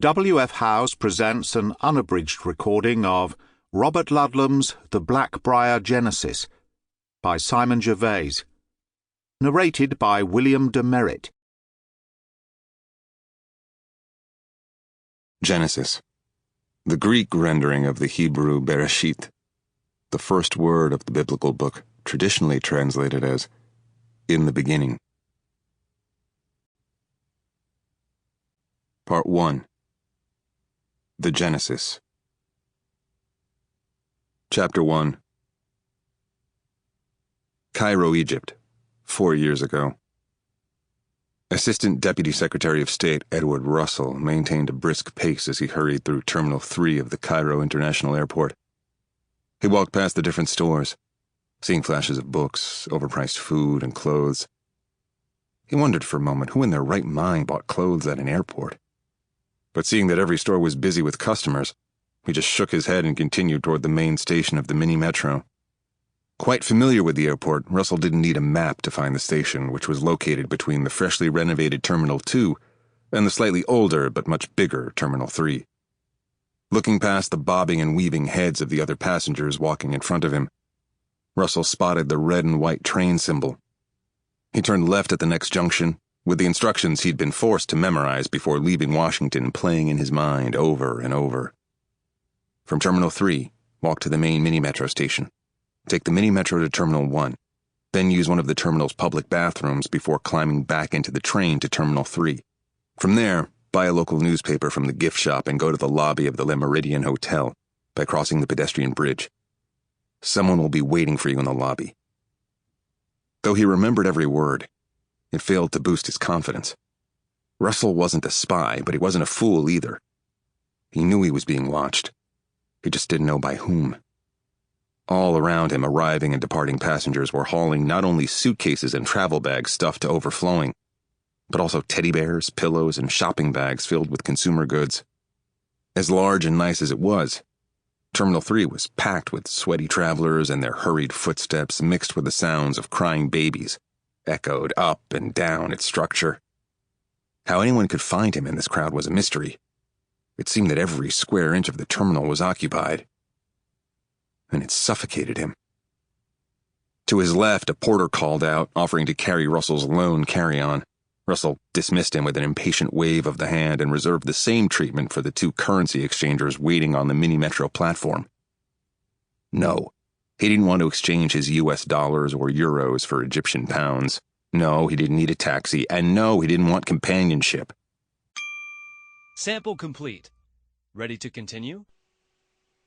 W.F. House presents an unabridged recording of Robert Ludlum's The Blackbriar Genesis by Simon Gervais, narrated by William Demeritt. Genesis, the Greek rendering of the Hebrew Bereshit, the first word of the biblical book, traditionally translated as "in the beginning." Part 1. The Genesis. Chapter 1. Cairo, Egypt, 4 years ago. Assistant Deputy Secretary of State Edward Russell maintained a brisk pace as he hurried through Terminal 3 of the Cairo International Airport. He walked past the different stores, seeing flashes of books, overpriced food, and clothes. He wondered for a moment who in their right mind bought clothes at an airport. But seeing that every store was busy with customers, he just shook his head and continued toward the main station of the mini-metro. Quite familiar with the airport, Russell didn't need a map to find the station, which was located between the freshly renovated Terminal 2 and the slightly older but much bigger Terminal 3. Looking past the bobbing and weaving heads of the other passengers walking in front of him, Russell spotted the red and white train symbol. He turned left at the next junction, with the instructions he'd been forced to memorize before leaving Washington playing in his mind over and over. From Terminal 3, walk to the main mini-metro station. Take the mini-metro to Terminal 1, then use one of the terminal's public bathrooms before climbing back into the train to Terminal 3. From there, buy a local newspaper from the gift shop and go to the lobby of the Le Méridien Hotel by crossing the pedestrian bridge. Someone will be waiting for you in the lobby. Though he remembered every word, it failed to boost his confidence. Russell wasn't a spy, but he wasn't a fool either. He knew he was being watched. He just didn't know by whom. All around him, arriving and departing passengers were hauling not only suitcases and travel bags stuffed to overflowing, but also teddy bears, pillows, and shopping bags filled with consumer goods. As large and nice as it was, Terminal 3 was packed with sweaty travelers and their hurried footsteps mixed with the sounds of crying babies, echoed up and down its structure. How anyone could find him in this crowd was a mystery. It seemed that every square inch of the terminal was occupied, and it suffocated him. To his left, a porter called out, offering to carry Russell's lone carry-on. Russell dismissed him with an impatient wave of the hand and reserved the same treatment for the two currency exchangers waiting on the mini-metro platform. No, he didn't want to exchange his US dollars or euros for Egyptian pounds. No, he didn't need a taxi, and no, he didn't want companionship. Sample complete. Ready to continue?